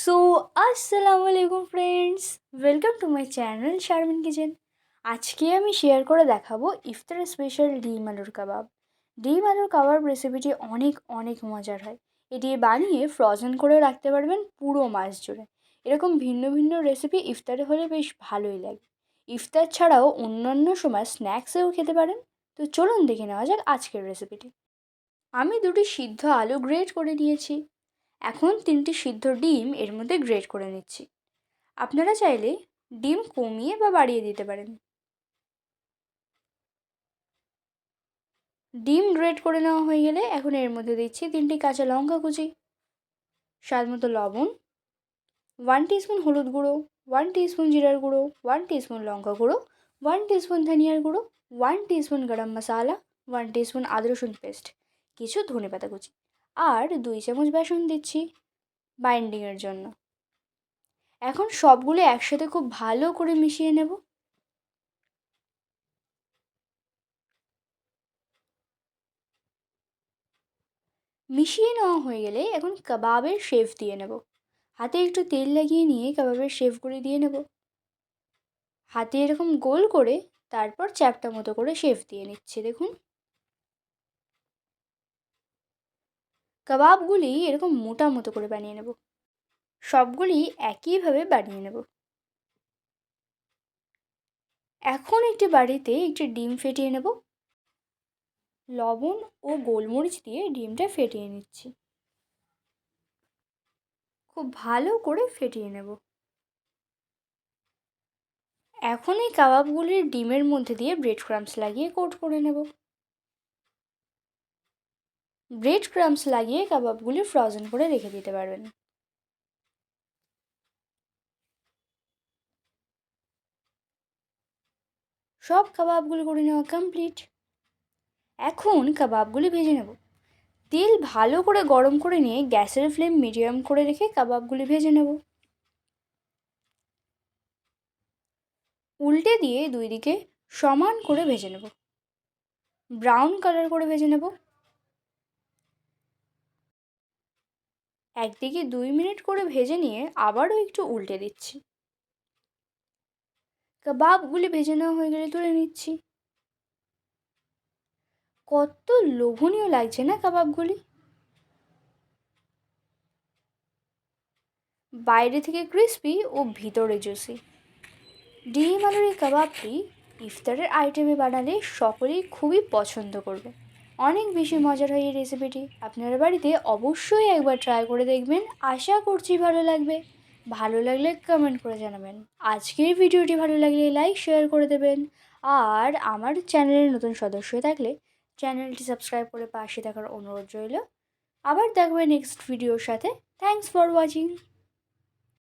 So আসসালামু আলাইকুম friends, welcome to my channel Sharmin kitchen. আজকে আমি শেয়ার করে দেখাবো ইফতার স্পেশাল ডিম আলুর কাবাব। ডিম আলুর কাবাব রেসিপিটি অনেক অনেক মজার হয়। এটি বানিয়ে ফ্রোজেন করে রাখতে পারবেন পুরো মাস জুড়ে। এরকম ভিন্ন ভিন্ন রেসিপি ইফতারে হলে বেশ ভালোই লাগে। ইফতার ছাড়াও অন্যান্য সময় স্ন্যাক্সেও খেতে পারেন। তো চলুন দেখে নেওয়া যাক আজকের রেসিপিটি। আমি দুটি সিদ্ধ আলু গ্রেট করে নিয়েছি। এখন 3টি সিদ্ধ ডিম এর মধ্যে গ্রেট করে নিচ্ছি। আপনারা চাইলে ডিম কমিয়ে বা বাড়িয়ে দিতে পারেন। ডিম গ্রেট করে নেওয়া হয়ে গেলে এখন এর মধ্যে দিচ্ছি 3টি কাঁচা লঙ্কা কুচি, স্বাদ মতো লবণ, 1 টিস্পুন হলুদ গুঁড়ো, 1 টিস্পুন জিরার গুঁড়ো, 1 টিস্পুন লঙ্কা গুঁড়ো, 1 টিস্পুন ধনিয়ার গুঁড়ো, 1 টিস্পুন গরম মশলা, 1 টিস্পুন আদা রসুন পেস্ট, কিছু ধনেপাতা কুচি আর 2 চামচ বেসন দিচ্ছি বাইন্ডিংয়ের জন্য। এখন সবগুলো একসাথে খুব ভালো করে মিশিয়ে নেব। মিশিয়ে নেওয়া হয়ে গেলে এখন কাবাবের শেপ দিয়ে নেব। হাতে একটু তেল লাগিয়ে নিয়ে কাবাবের শেপ করে দিয়ে নেব। হাতে এরকম গোল করে তারপর চ্যাপ্টা মতো করে শেপ দিয়ে নিচ্ছি। দেখুন, কাবাবগুলি এরকম মোটা মতো করে বানিয়ে নেব। সবগুলি একইভাবে বানিয়ে নেব। এখন একটি বাড়িতে একটি ডিম ফেটিয়ে নেব। লবণ ও গোলমরিচ দিয়ে ডিমটা ফেটিয়ে নিচ্ছি। খুব ভালো করে ফেটিয়ে নেব। এখন এই কাবাবগুলির ডিমের মধ্যে দিয়ে ব্রেড ক্রাম্বস লাগিয়ে কোট করে নেব। ব্রেড ক্রাম্বস লাগিয়ে কাবাবগুলি ফ্রোজেন করে রেখে দিতে পারবেন। সব কাবাবগুলি করে নেওয়া কমপ্লিট। এখন কাবাবগুলি ভেজে নেব। তেল ভালো করে গরম করে নিয়ে গ্যাসের ফ্লেম মিডিয়াম করে রেখে কাবাবগুলি ভেজে নেব। উল্টে দিয়ে দুই দিকে সমান করে ভেজে নেব। ব্রাউন কালার করে ভেজে নেব। একদিকে 2 মিনিট করে ভেজে নিয়ে আবারও একটু উল্টে দিচ্ছি। কাবাবগুলি ভেজে নেওয়া হয়ে গেলে তুলে নিচ্ছি। কত লোভনীয় লাগছে না কাবাবগুলি! বাইরে থেকে ক্রিস্পি ও ভিতরে জুসি। ডিম আলুর এই কাবাবটি ইফতারের আইটেমে বানালে সকলেই খুবই পছন্দ করবে। অনেক বেশি মজার হয় এই রেসিপিটি। আপনারা বাড়িতে অবশ্যই একবার ট্রাই করে দেখবেন। আশা করছি ভালো লাগবে। ভালো লাগলে কমেন্ট করে জানাবেন। আজকের ভিডিওটি ভালো লাগলে লাইক শেয়ার করে দেবেন। আর আমার চ্যানেলের নতুন সদস্য থাকলে চ্যানেলটি সাবস্ক্রাইব করে পাশে থাকার অনুরোধ রইল। আবার দেখবেন নেক্সট ভিডিওর সাথে। Thanks for watching.